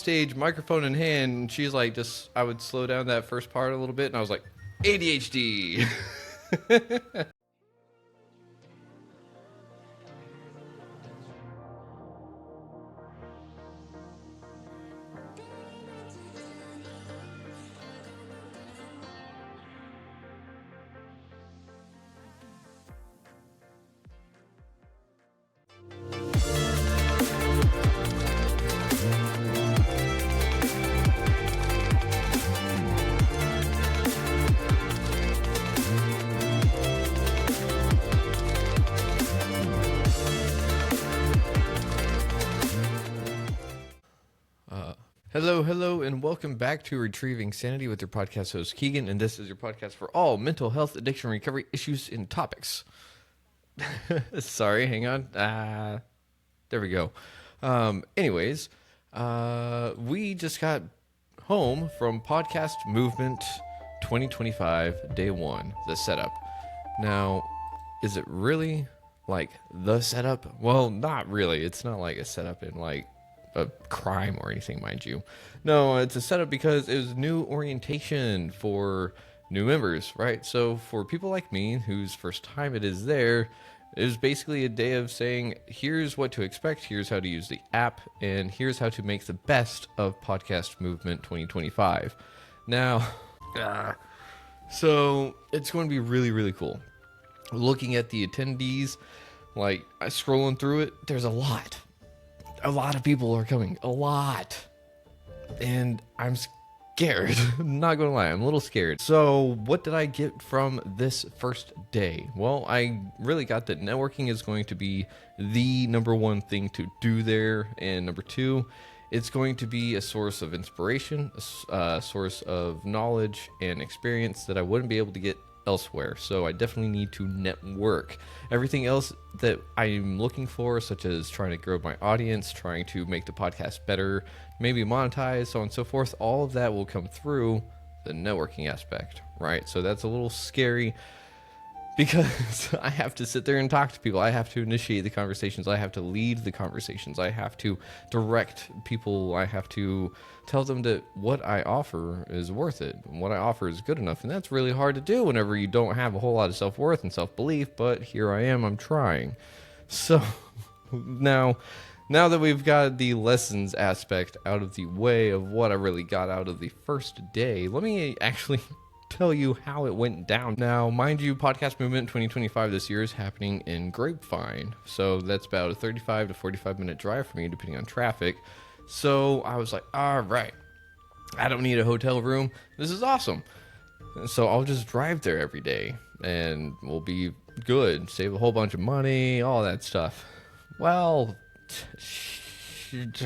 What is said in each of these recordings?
stage, microphone in hand, and she's like, I would slow down that first part a little bit, and I was like, ADHD. Hello, and welcome back to Retrieving Sanity with your podcast host, Keegan, and this is your podcast for all mental health, addiction, recovery issues, and topics. Sorry, hang on. There we go. Anyways, we just got home from Podcast Movement 2025, Day 1, the setup. Now, is it really like the setup? Well, not really. It's not like a setup in like a crime or anything, mind you. No, it's a setup because it was new orientation for new members, right? So for people like me, whose first time it is there, it was basically a day of saying, here's what to expect, here's how to use the app, and here's how to make the best of Podcast Movement 2025. Now, so it's going to be really, really cool. Looking at the attendees, like scrolling through it, there's a lot of people are coming, a lot, and I'm scared. Not gonna lie, I'm a little scared. So what did I get from this first day? Well, I really got that networking is going to be the number one thing to do there, and number two, it's going to be a source of inspiration, a source of knowledge and experience that I wouldn't be able to get elsewhere. So I definitely need to network. Everything else that I'm looking for, such as trying to grow my audience, trying to make the podcast better, maybe monetize, so on and so forth, all of that will come through the networking aspect, right? So that's a little scary because I have to sit there and talk to people. I have to initiate the conversations. I have to lead the conversations. I have to direct people. I have to tell them that what I offer is worth it. What I offer is good enough. And that's really hard to do whenever you don't have a whole lot of self-worth and self-belief. But here I am. I'm trying. So now that we've got the lessons aspect out of the way of what I really got out of the first day, let me actually tell you how it went down. Now, mind you, Podcast Movement 2025 this year is happening in Grapevine. So that's about a 35 to 45 minute drive for me, depending on traffic. So I was like, all right, I don't need a hotel room. This is awesome. So I'll just drive there every day and we'll be good. Save a whole bunch of money, all that stuff. Well,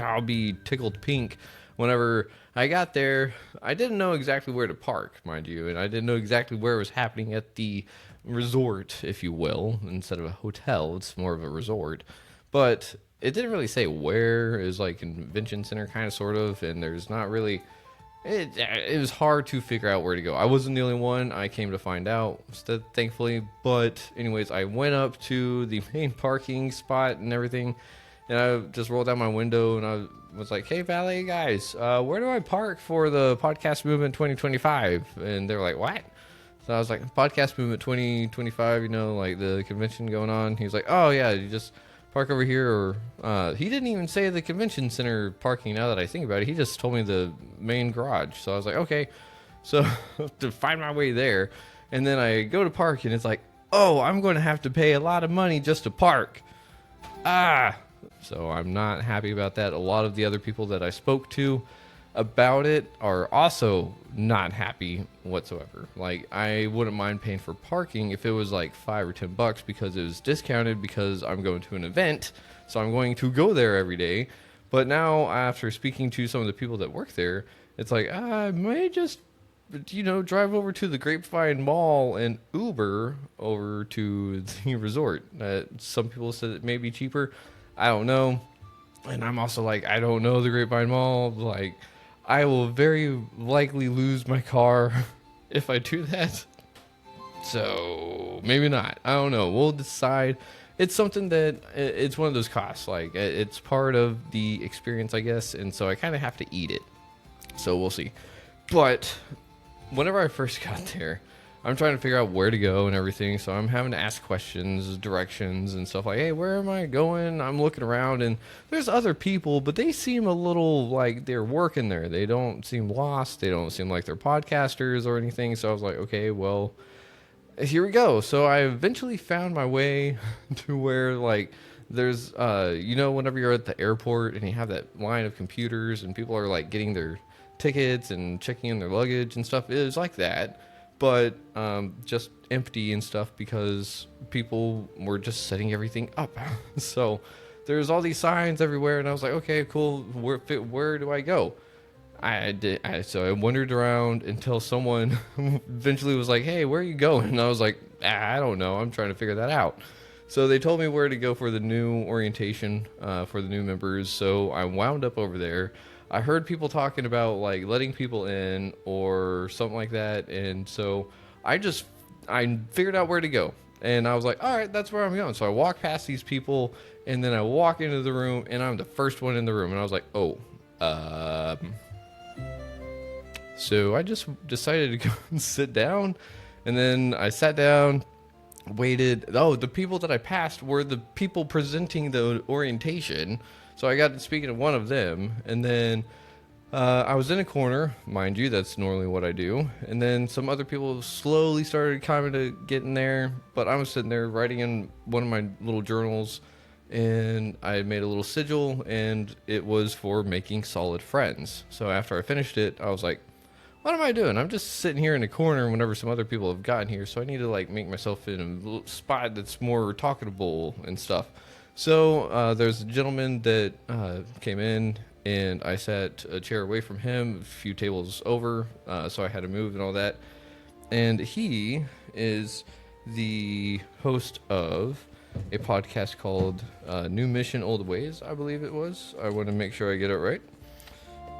I'll be tickled pink whenever I got there. I didn't know exactly where to park, mind you, and I didn't know exactly where it was happening at the resort, if you will. Instead of a hotel, it's more of a resort. But it didn't really say where. It was like convention center, kind of, sort of, and there's not really... It was hard to figure out where to go. I wasn't the only one. I came to find out, thankfully. But anyways, I went up to the main parking spot and everything, and I just rolled down my window and I was like, hey, valet guys, where do I park for the Podcast Movement 2025? And they were like, what? So I was like, Podcast Movement 2025, like the convention going on. He was like, oh, yeah, you just park over here. Or he didn't even say the convention center parking now that I think about it. He just told me the main garage. So I was like, okay. So to find my way there. And then I go to park and it's like, oh, I'm going to have to pay a lot of money just to park. So I'm not happy about that. A lot of the other people that I spoke to about it are also not happy whatsoever. Like, I wouldn't mind paying for parking if it was like $5 or $10 because it was discounted because I'm going to an event. So I'm going to go there every day. But now, after speaking to some of the people that work there, it's like, I may just, drive over to the Grapevine Mall and Uber over to the resort. Some people said it may be cheaper. I don't know. And I'm also like, I don't know the Grapevine Mall. Like, I will very likely lose my car if I do that. So maybe not. I don't know. We'll decide. it's something that it's one of those costs. Like it's part of the experience, I guess, and so I kind of have to eat it. So we'll see. But whenever I first got there, I'm trying to figure out where to go and everything. So I'm having to ask questions, directions, and stuff like, hey, where am I going? I'm looking around, and there's other people, but they seem a little like they're working there. They don't seem lost. They don't seem like they're podcasters or anything. So I was like, okay, well, here we go. So I eventually found my way to where, like, there's, whenever you're at the airport and you have that line of computers and people are, like, getting their tickets and checking in their luggage and stuff. It was like that, but just empty and stuff because people were just setting everything up. So there's all these signs everywhere, and I was like, okay, cool. Where do I go? So I wandered around until someone eventually was like, hey, where are you going? And I was like, I don't know. I'm trying to figure that out. So they told me where to go for the new orientation for the new members. So I wound up over there. I heard people talking about like letting people in or something like that. And so I figured out where to go. And I was like, all right, that's where I'm going. So I walk past these people, and then I walk into the room, and I'm the first one in the room. And I was like, so I just decided to go and sit down, and then I sat down, waited. Oh, the people that I passed were the people presenting the orientation, so I got to speaking to one of them, and then I was in a corner, mind you, that's normally what I do, and then some other people slowly started kind of getting there, but I was sitting there writing in one of my little journals, and I made a little sigil, and it was for making solid friends. So after I finished it, I was like, what am I doing? I'm just sitting here in a corner whenever some other people have gotten here, so I need to like make myself in a little spot that's more talkable and stuff. So there's a gentleman that came in, and I sat a chair away from him, a few tables over, so I had to move and all that. And he is the host of a podcast called New Mission Old Ways, I believe it was. I want to make sure I get it right.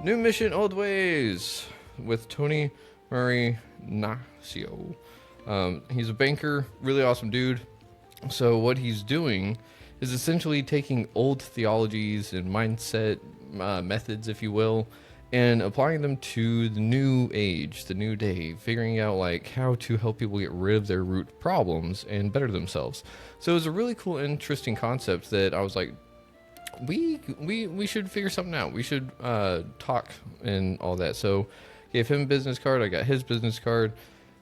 New Mission Old Ways with Tony Marinacio. He's a banker, really awesome dude. So what he's doing is essentially taking old theologies and mindset methods, if you will, and applying them to the new age, the new day, figuring out like how to help people get rid of their root problems and better themselves. So it was a really cool, interesting concept that I was like, we should figure something out. We should talk and all that. So gave him a business card. I got his business card.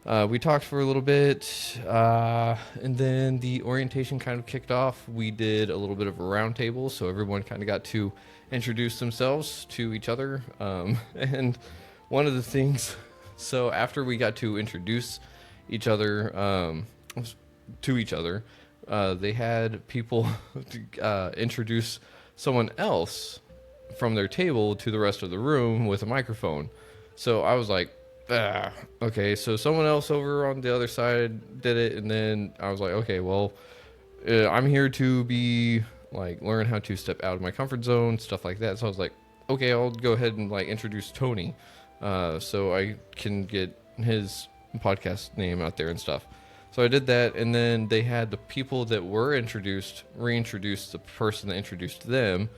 We talked for a little bit, and then the orientation kind of kicked off. We did a little bit of a round table, so everyone kind of got to introduce themselves to each other. And one of the things, so after we got to introduce each other to each other, they had people introduce someone else from their table to the rest of the room with a microphone. So I was like, okay, so someone else over on the other side did it, and then I was like, okay, well, I'm here to be like learn how to step out of my comfort zone, stuff like that. So I was like, okay, I'll go ahead and like introduce Tony, so I can get his podcast name out there and stuff. So I did that, and then they had the people that were introduced reintroduce the person that introduced them,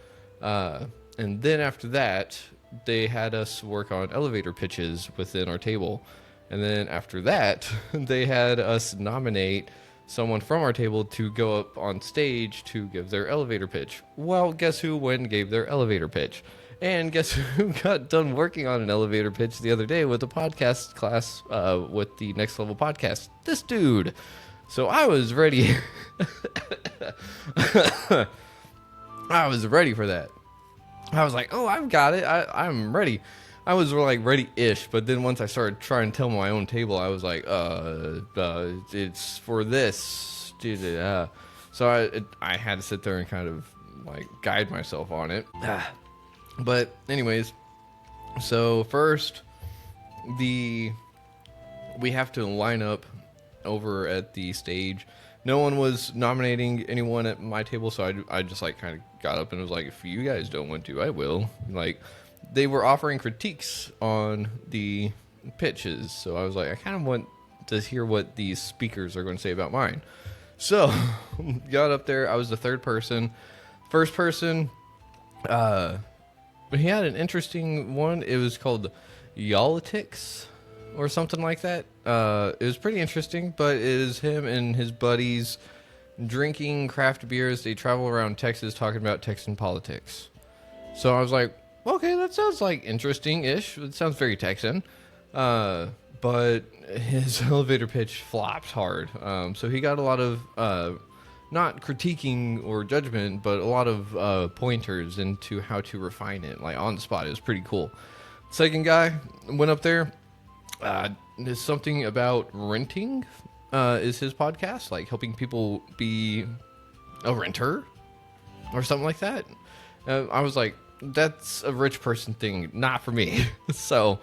and then after that, they had us work on elevator pitches within our table. And then after that, they had us nominate someone from our table to go up on stage to give their elevator pitch. Well, guess who went and gave their elevator pitch? And guess who got done working on an elevator pitch the other day with a podcast class with the Next Level Podcast? This dude. So I was ready. I was ready for that. I was like, oh, I've got it. I'm ready. I was like ready-ish, but then once I started trying to tell my own table, I was like, it's for this. So I had to sit there and kind of like guide myself on it. But anyways, so first, we have to line up over at the stage. No one was nominating anyone at my table, so I just like kind of got up and was like, if you guys don't want to, I will. Like, they were offering critiques on the pitches, so I was like, I kind of want to hear what these speakers are going to say about mine. So, got up there. I was the third person. First person, he had an interesting one. It was called Yolitics or something like that. It was pretty interesting, but it is him and his buddies drinking craft beers. They travel around Texas talking about Texan politics. So I was like, okay, that sounds like interesting-ish. It sounds very Texan. But his elevator pitch flopped hard. So he got a lot of, not critiquing or judgment, but a lot of pointers into how to refine it, like on the spot. It was pretty cool. Second guy went up there. There's something about renting is his podcast, like helping people be a renter or something like that. I was like, that's a rich person thing, not for me. So,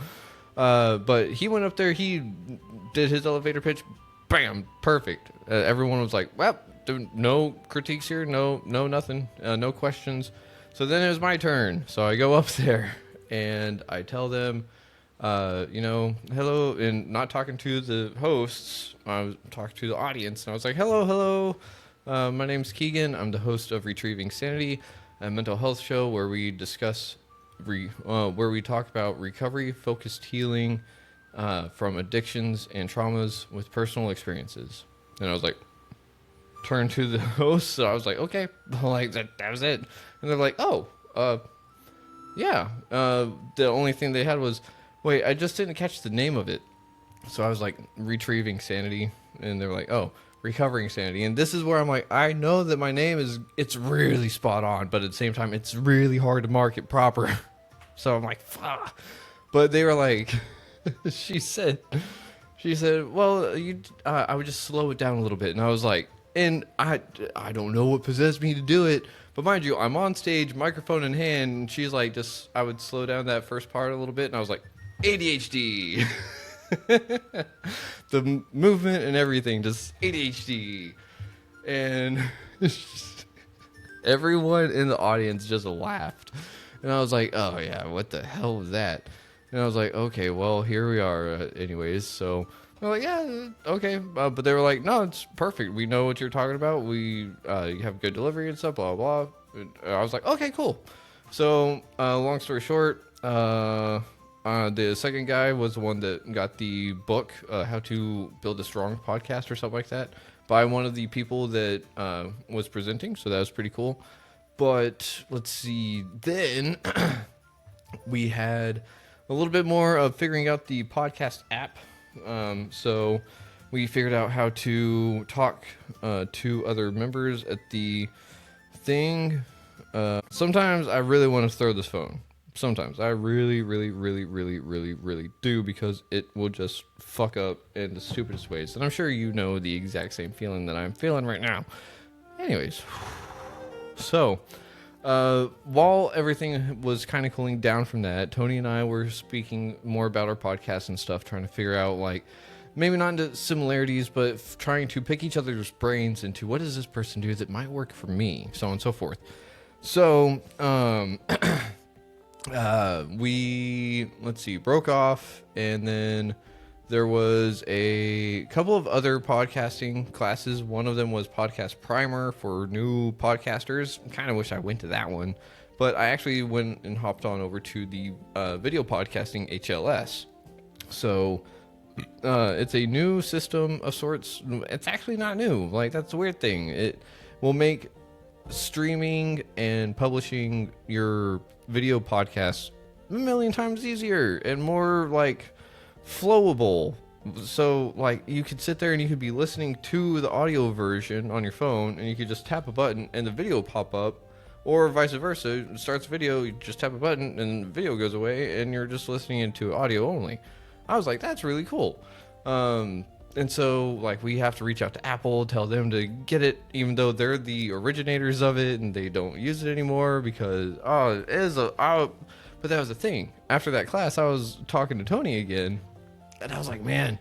but he went up there, he did his elevator pitch, bam, perfect. Everyone was like, well, no critiques here, no nothing, no questions. So then it was my turn. So I go up there and I tell them, hello, and not talking to the hosts, I was talking to the audience, and I was like, hello, my name's Keegan. I'm the host of Retrieving Sanity, a mental health show where we discuss, where we talk about recovery-focused healing from addictions and traumas with personal experiences. And I was like, turn to the host, so I was like, okay, like that was it. And they're like, oh, yeah. The only thing they had was, wait, I just didn't catch the name of it. So I was like, Retrieving Sanity. And they were like, oh, Recovering Sanity. And this is where I'm like, I know that my name it's really spot on, but at the same time, it's really hard to market proper. So I'm like, fuck. But they were like, she said, well, I would just slow it down a little bit. And I was like, and I don't know what possessed me to do it. But mind you, I'm on stage, microphone in hand, and she's like, I would slow down that first part a little bit. And I was like, ADHD. The movement and everything, just ADHD. And everyone in the audience just laughed. And I was like, oh yeah, what the hell was that? And I was like, okay, well, here we are anyways. So they're like, yeah, okay. But they were like, no, it's perfect. We know what you're talking about. You have good delivery and stuff, blah, blah. And I was like, okay, cool. So long story short, the second guy was the one that got the book, How to Build a Strong Podcast or something like that, by one of the people that was presenting. So that was pretty cool. But let's see. Then we had a little bit more of figuring out the podcast app. So we figured out how to talk to other members at the thing. Sometimes I really want to throw this phone. Sometimes I really do, because it will just fuck up in the stupidest ways. And I'm sure you know the exact same feeling that I'm feeling right now. Anyways, so while everything was kind of cooling down from that, Tony and I were speaking more about our podcast and stuff, trying to figure out, like, maybe not into similarities, but trying to pick each other's brains into what does this person do that might work for me, so on and so forth. So we, broke off, and then there was a couple of other podcasting classes. One of them was Podcast Primer for new podcasters. Kind of wish I went to that one, but I actually went and hopped on over to the video podcasting HLS. So it's a new system of sorts. It's actually not new. Like, that's the weird thing. It will make streaming and publishing your video podcasts a million times easier and more, like, flowable. So, like, you could sit there and you could be listening to the audio version on your phone, and you could just tap a button and the video pop up, or vice versa. It starts video, you just tap a button and the video goes away, and you're just listening into audio only. I was like, that's really cool. And so, like, we have to reach out to Apple, tell them to get it, even though they're the originators of it and they don't use it anymore because, but that was the thing. After that class, I was talking to Tony again, and I was like, man,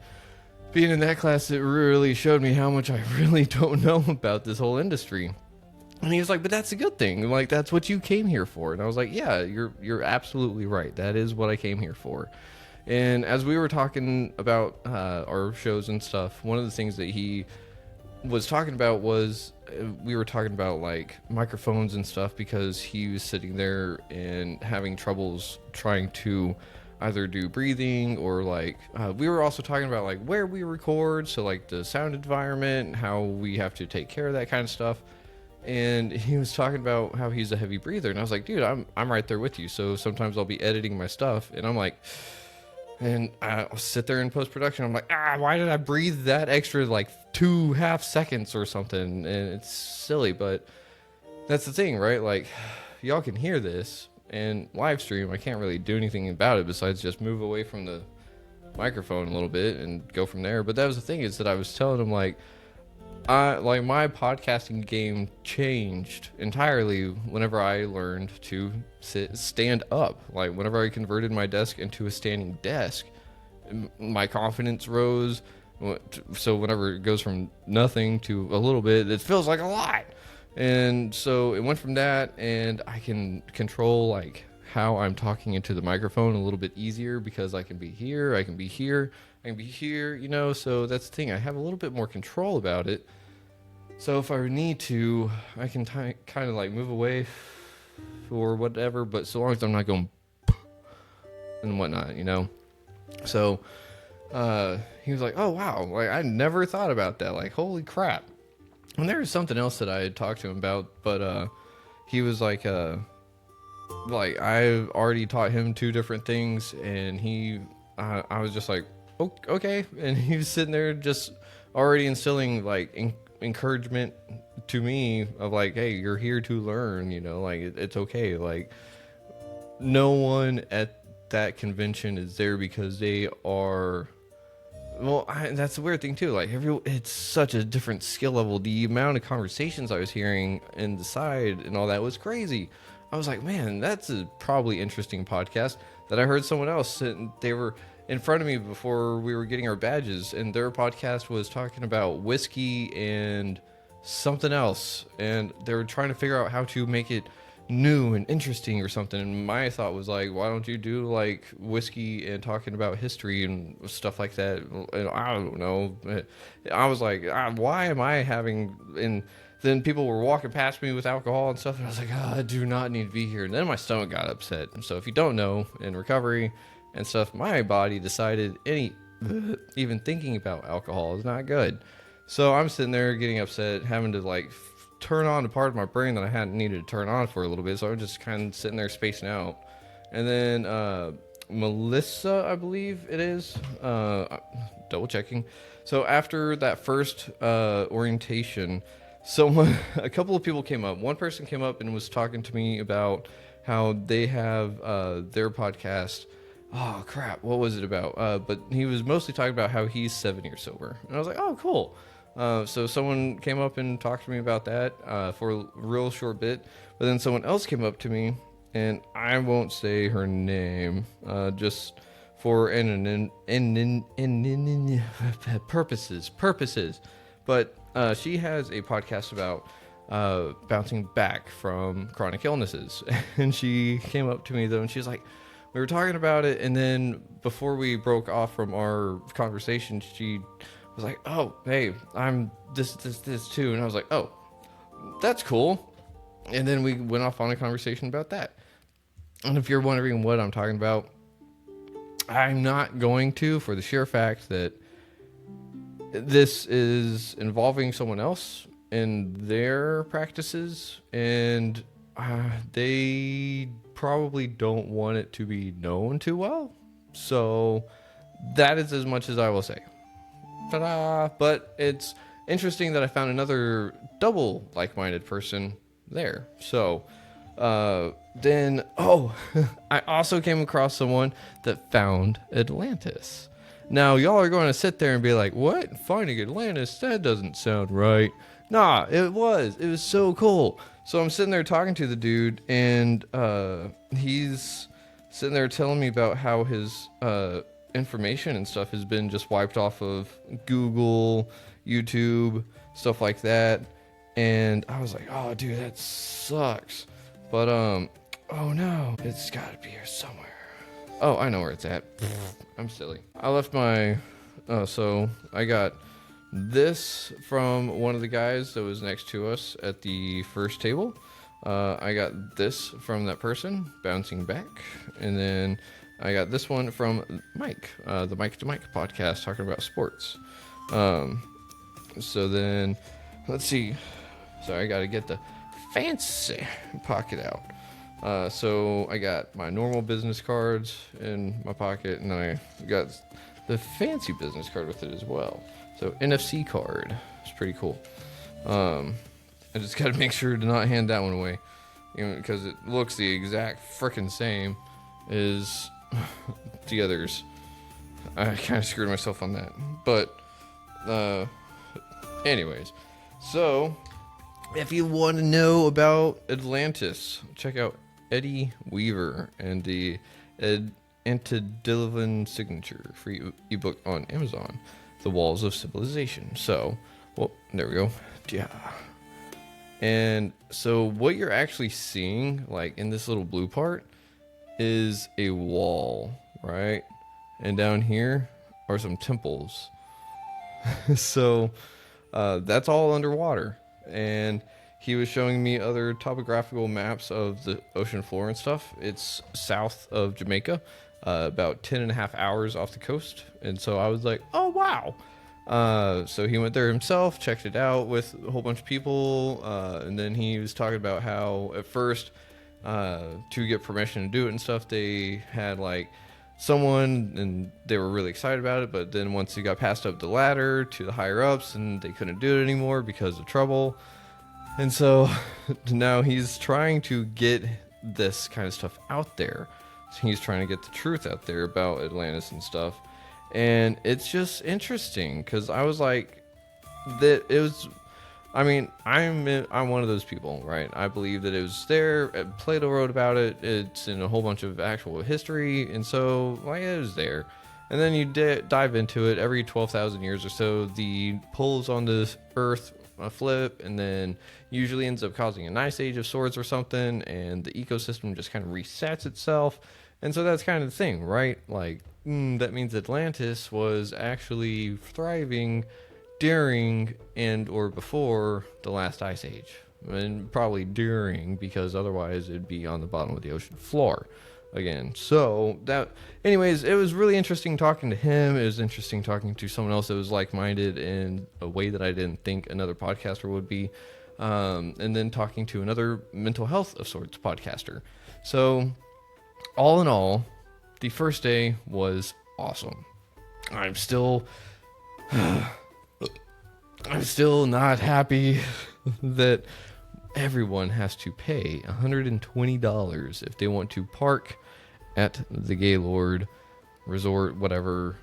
being in that class, it really showed me how much I really don't know about this whole industry. And he was like, but that's a good thing. Like, that's what you came here for. And I was like, yeah, you're absolutely right. That is what I came here for. And as we were talking about our shows and stuff, one of the things that he was talking about was we were talking about like microphones and stuff because he was sitting there and having troubles trying to either do breathing or like we were also talking about like where we record, so like the sound environment, how we have to take care of that kind of stuff. And he was talking about how he's a heavy breather, and I was like, dude, I'm right there with you. So sometimes I'll be editing my stuff and I'm like, and I'll sit there in post-production, I'm like, why did I breathe that extra like 2.5 seconds or something? And it's silly, but that's the thing, right? Like, y'all can hear this and live stream. I can't really do anything about it besides just move away from the microphone a little bit and go from there. But that was the thing, is that I was telling him like my podcasting game changed entirely whenever I learned to stand up. Like whenever I converted my desk into a standing desk, my confidence rose. So whenever it goes from nothing to a little bit, it feels like a lot. And so it went from that, and I can control like how I'm talking into the microphone a little bit easier because I can be here, I can be here, I can be here, you know. So that's the thing, I have a little bit more control about it. So if I need to, I can kind of like move away or whatever, but so long as I'm not going and whatnot, you know. So he was like, oh wow, like I never thought about that, like holy crap. And there was something else that I had talked to him about, but he was like I already taught him 2 different things, and I was just like, okay. And he was sitting there just already instilling like encouragement to me of like, hey, you're here to learn, you know, like it's okay. Like no one at that convention is there because they are, well, that's the weird thing too. Like it's such a different skill level. The amount of conversations I was hearing in the side and all that was crazy. I was like, man, that's a probably interesting podcast. That I heard someone else, and they were in front of me before we were getting our badges, and their podcast was talking about whiskey and something else, and they were trying to figure out how to make it new and interesting or something. And my thought was like, why don't you do like whiskey and talking about history and stuff like that? And I don't know. I was like, why am I having... And then people were walking past me with alcohol and stuff, and I was like, I do not need to be here. And then my stomach got upset. So if you don't know, in recovery and stuff, my body decided even thinking about alcohol is not good. So I'm sitting there getting upset, having to like turn on the part of my brain that I hadn't needed to turn on for a little bit. So I'm just kind of sitting there spacing out. And then Melissa, I believe it is, double checking. So after that first orientation, a couple of people came up. One person came up and was talking to me about how they have their podcast. Oh crap, what was it about? But he was mostly talking about how he's 7 years sober. And I was like, oh cool. So someone came up and talked to me about that for a real short bit. But then someone else came up to me, and I won't say her name, just for purposes. But she has a podcast about bouncing back from chronic illnesses. And she came up to me though, and she was like, we were talking about it, and then before we broke off from our conversation, she was like, oh, hey, I'm this too. And I was like, oh, that's cool. And then we went off on a conversation about that. And if you're wondering what I'm talking about, I'm not going to, for the sheer fact that this is involving someone else in their practices, and they probably don't want it to be known too well. So that is as much as I will say. Ta-da! But it's interesting that I found another double like-minded person there. So then, I also came across someone that found Atlantis. Now, y'all are going to sit there and be like, what? Finding Atlantis? That doesn't sound right. Nah, it was so cool. So I'm sitting there talking to the dude, and he's sitting there telling me about how his information and stuff has been just wiped off of Google, YouTube, stuff like that. And I was like, oh, dude, that sucks. But, oh no, it's got to be here somewhere. Oh, I know where it's at. I'm silly. I left my, so I got this from one of the guys that was next to us at the first table. I got this from that person, bouncing back. And then I got this one from Mike, the Mike to Mike podcast, talking about sports. So then, let's see. Sorry, I got to get the fancy pocket out. So I got my normal business cards in my pocket, and I got the fancy business card with it as well. So NFC card. It's pretty cool. I just got to make sure to not hand that one away, because it looks the exact frickin' same as the others. I kind of screwed myself on that. But, anyways. So, if you want to know about Atlantis, check out Eddie Weaver and the Antediluvian Signature free ebook on Amazon, The Walls of Civilization. So, well, there we go. Yeah. And so what you're actually seeing, like in this little blue part, is a wall, right? And down here are some temples. So that's all underwater. And he was showing me other topographical maps of the ocean floor and stuff. It's south of Jamaica, about 10.5 hours off the coast. And so I was like, oh, wow. So he went there himself, checked it out with a whole bunch of people, and then he was talking about how at first, to get permission to do it and stuff, they had like someone and they were really excited about it, but then once he got passed up the ladder to the higher ups, and they couldn't do it anymore because of trouble. And so now he's trying to get this kind of stuff out there. So he's trying to get the truth out there about Atlantis and stuff. And it's just interesting because I was like, that it was, I mean, I'm one of those people, right? I believe that it was there. Plato wrote about it. It's in a whole bunch of actual history. And so, like, it was there. And then you dive into it every 12,000 years or so. The poles on the earth flip, and then usually ends up causing an ice age of sorts or something. And the ecosystem just kind of resets itself. And so that's kind of the thing, right? Like, that means Atlantis was actually thriving during and or before the last ice age, and probably during, because otherwise it'd be on the bottom of the ocean floor again. So that, anyways, it was really interesting talking to him. It was interesting talking to someone else that was like-minded in a way that I didn't think another podcaster would be, and then talking to another mental health of sorts podcaster. So all in all, the first day was awesome. I'm still not happy that everyone has to pay $120 if they want to park at the Gaylord Resort, whatever,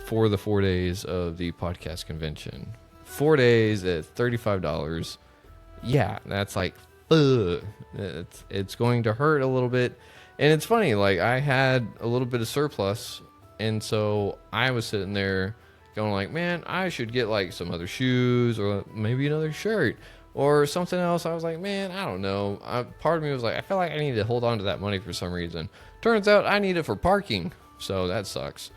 for the 4 days of the podcast convention. 4 days at $35. Yeah, that's like, it's going to hurt a little bit. And it's funny, like, I had a little bit of surplus, and so I was sitting there going like, man, I should get like some other shoes or maybe another shirt or something else. I was like, man, I don't know. Part of me was like, I feel like I need to hold on to that money for some reason. Turns out I need it for parking, so that sucks.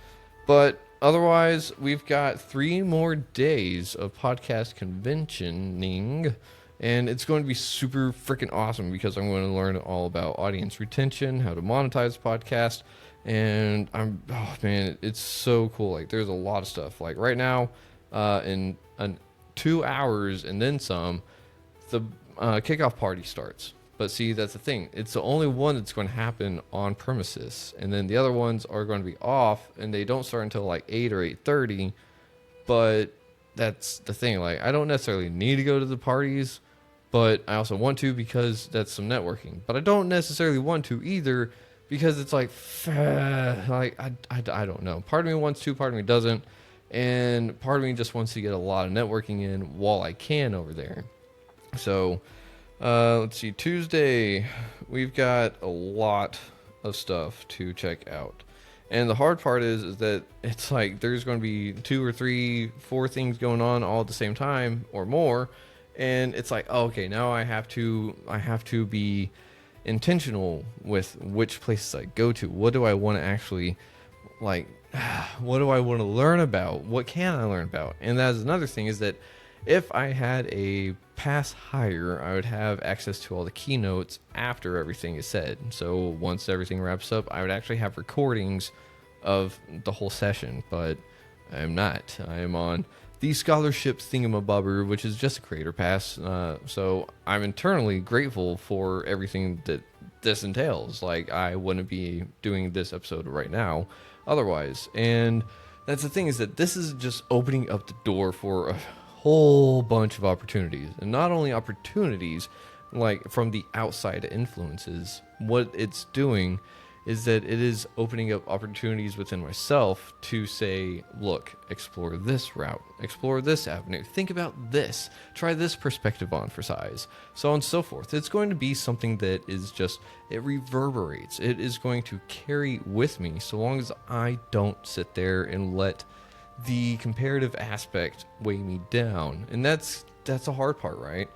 But otherwise, we've got 3 more days of podcast conventioning. And it's going to be super freaking awesome because I'm going to learn all about audience retention, how to monetize podcast. And oh man, it's so cool. Like, there's a lot of stuff. Like right now, in 2 hours and then some, the kickoff party starts. But see, that's the thing. It's the only one that's going to happen on premises. And then the other ones are going to be off, and they don't start until like 8 or 8:30. But that's the thing. Like, I don't necessarily need to go to the parties, but I also want to because that's some networking. But I don't necessarily want to either because it's like I don't know. Part of me wants to, part of me doesn't. And part of me just wants to get a lot of networking in while I can over there. So, let's see. Tuesday, we've got a lot of stuff to check out. And the hard part is that it's like there's going to be 2 or 3, 4 things going on all at the same time or more. And it's like, oh, okay, now I have to be intentional with which places I go to. What do I want to actually like what do I want to learn about? What can I learn about? And that's another thing, is that if I had a pass higher, I would have access to all the keynotes after everything is said. So once everything wraps up, I would actually have recordings of the whole session, but I'm not. I am on the scholarship thingamabobber, which is just a creator pass. So I'm internally grateful for everything that this entails. Like, I wouldn't be doing this episode right now otherwise. And that's the thing, is that this is just opening up the door for a whole bunch of opportunities. And not only opportunities, like from the outside influences, what it's doing is that it is opening up opportunities within myself to say, look, explore this route, explore this avenue, think about this, try this perspective on for size, so on and so forth. It's going to be something that is just, it reverberates. It is going to carry with me so long as I don't sit there and let the comparative aspect weigh me down. And that's the hard part, right?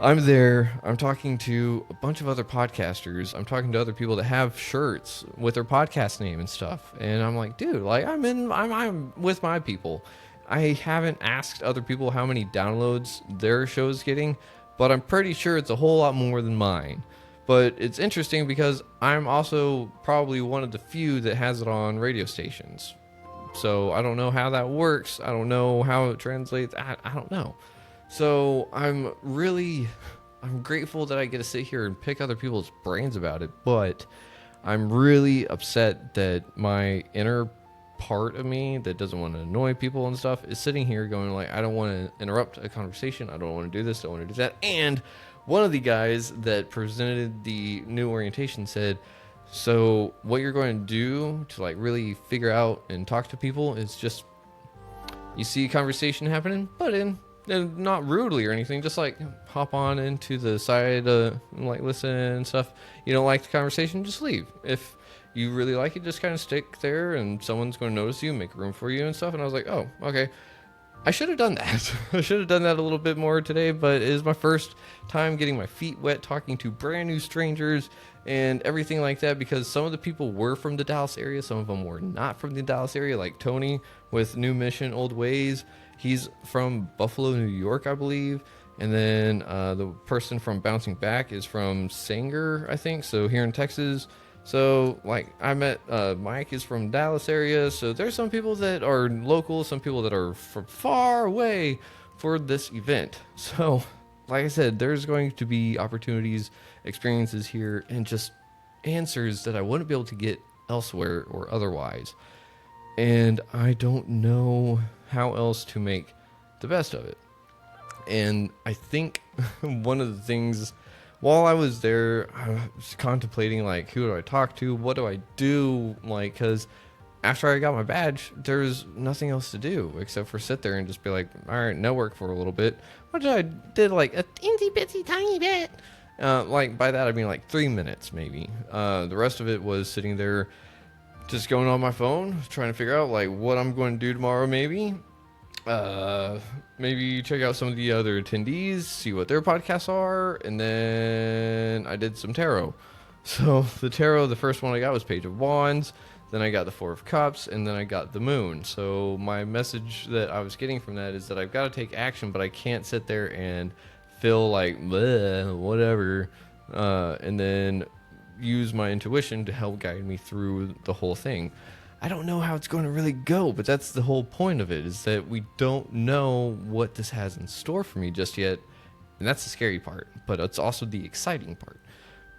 I'm there, I'm talking to a bunch of other podcasters, I'm talking to other people that have shirts with their podcast name and stuff, and I'm like, dude, like, I'm with my people. I haven't asked other people how many downloads their show's getting, but I'm pretty sure it's a whole lot more than mine. But it's interesting because I'm also probably one of the few that has it on radio stations. So I don't know how that works, I don't know how it translates, I don't know. So I'm grateful that I get to sit here and pick other people's brains about it, but I'm really upset that my inner part of me that doesn't want to annoy people and stuff is sitting here going like, I don't want to interrupt a conversation, I don't want to do this, I don't want to do that. And one of the guys that presented the new orientation said, so what you're going to do to like really figure out and talk to people is just, you see a conversation happening, butt in. And not rudely or anything, just like hop on into the side, like listen and stuff. You don't like the conversation, just leave. If you really like it, just kind of stick there and someone's going to notice you, make room for you and stuff. And I was like, oh, okay. I should have done that. I should have done that a little bit more today, but it is my first time getting my feet wet, talking to brand new strangers and everything like that, because some of the people were from the Dallas area, some of them were not from the Dallas area, like Tony with New Mission Old Ways. He's from Buffalo, New York, I believe. And then the person from Bouncing Back is from Sanger, I think. So here in Texas. So like I met Mike is from Dallas area. So there's some people that are local, some people that are from far away for this event. So like I said, there's going to be opportunities, experiences here, and just answers that I wouldn't be able to get elsewhere or otherwise. And I don't know how else to make the best of it. And I think one of the things while I was there, I was contemplating like, who do I talk to? What do I do? Like, because after I got my badge, there's nothing else to do except for sit there and just be like, all right, network for a little bit, which I did like a teensy bitsy tiny bit. Like by that I mean like 3 minutes maybe. The rest of it was sitting there just going on my phone, trying to figure out like what I'm going to do tomorrow maybe. Maybe check out some of the other attendees, see what their podcasts are, and then I did some tarot. So the tarot, the first one I got was Page of Wands, then I got the Four of Cups, and then I got the Moon. So my message that I was getting from that is that I've got to take action, but I can't sit there and feel like bleh, whatever, and then use my intuition to help guide me through the whole thing. I don't know how it's going to really go, but that's the whole point of it, is that we don't know what this has in store for me just yet. And that's the scary part, but it's also the exciting part.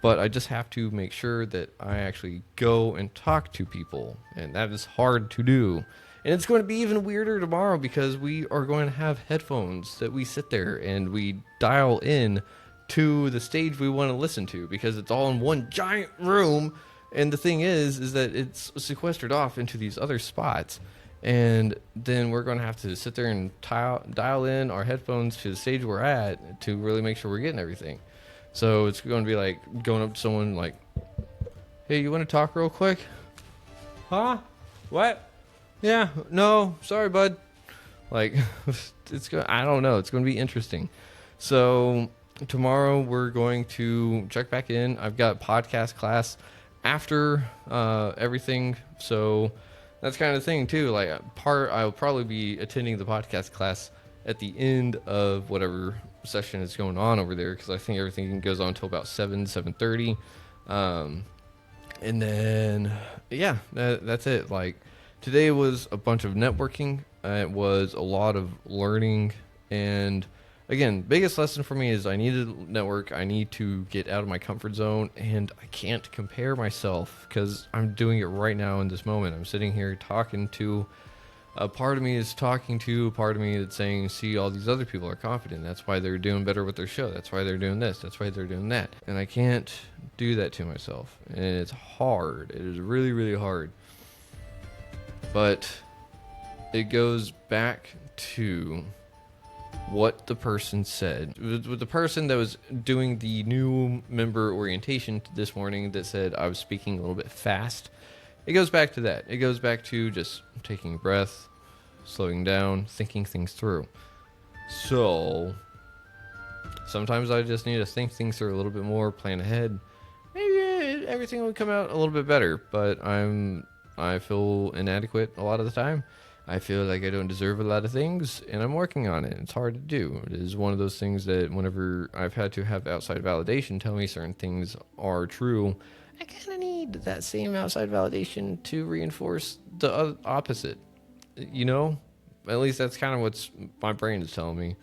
But I just have to make sure that I actually go and talk to people, and that is hard to do. And it's going to be even weirder tomorrow because we are going to have headphones that we sit there and we dial in to the stage we want to listen to, because it's all in one giant room. And the thing is that it's sequestered off into these other spots. And then we're going to have to sit there and dial in our headphones to the stage we're at to really make sure we're getting everything. So it's going to be like going up to someone like, hey, you want to talk real quick? Huh? What? Yeah, no, sorry, bud. Like, I don't know. It's going to be interesting. So tomorrow we're going to check back in. I've got podcast class after everything, so that's kind of thing too. Like I'll probably be attending the podcast class at the end of whatever session is going on over there, because I think everything goes on until about 7:30. And then yeah, that's it. Like today was a bunch of networking. It was a lot of learning, and again, biggest lesson for me is I need to network. I need to get out of my comfort zone, and I can't compare myself because I'm doing it right now in this moment. I'm sitting here talking to a part of me is talking to a part of me that's saying, see, all these other people are confident. That's why they're doing better with their show. That's why they're doing this. That's why they're doing that. And I can't do that to myself. And it's hard. It is really, really hard. But it goes back to what the person said. With the person that was doing the new member orientation this morning that said I was speaking a little bit fast. It goes back to that. It goes back to just taking a breath, slowing down, thinking things through. So sometimes I just need to think things through a little bit more, plan ahead. Maybe everything will come out a little bit better, but I feel inadequate a lot of the time. I feel like I don't deserve a lot of things, and I'm working on it. It's hard to do. It is one of those things that whenever I've had to have outside validation tell me certain things are true, I kind of need that same outside validation to reinforce the opposite. You know? At least that's kind of what my brain is telling me.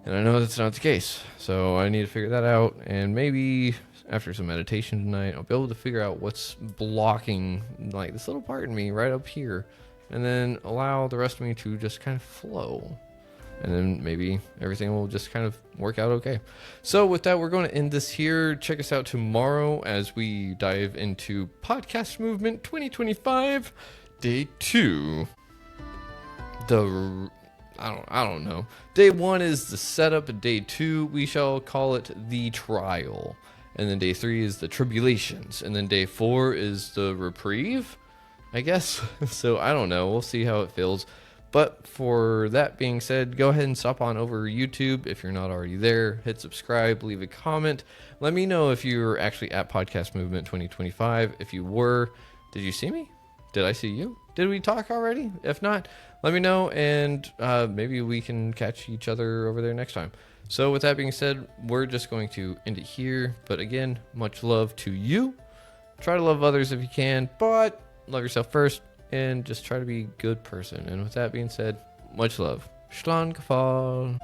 And I know that's not the case. So I need to figure that out. And maybe after some meditation tonight, I'll be able to figure out what's blocking like this little part in me right up here. And then allow the rest of me to just kind of flow. And then maybe everything will just kind of work out okay. So with that, we're going to end this here. Check us out tomorrow as we dive into Podcast Movement 2025, Day 2. I don't know. Day 1 is the setup, and Day 2, we shall call it the trial. And then Day 3 is the tribulations. And then Day 4 is the reprieve, I guess. So I don't know. We'll see how it feels. But for that being said, go ahead and stop on over YouTube if you're not already there. Hit subscribe, leave a comment. Let me know if you're actually at Podcast Movement 2025. If you were, did you see me? Did I see you? Did we talk already? If not, let me know, and maybe we can catch each other over there next time. So with that being said, we're just going to end it here. But again, much love to you. Try to love others if you can, but love yourself first. And just try to be a good person. And with that being said, much love. Schlan gefallen.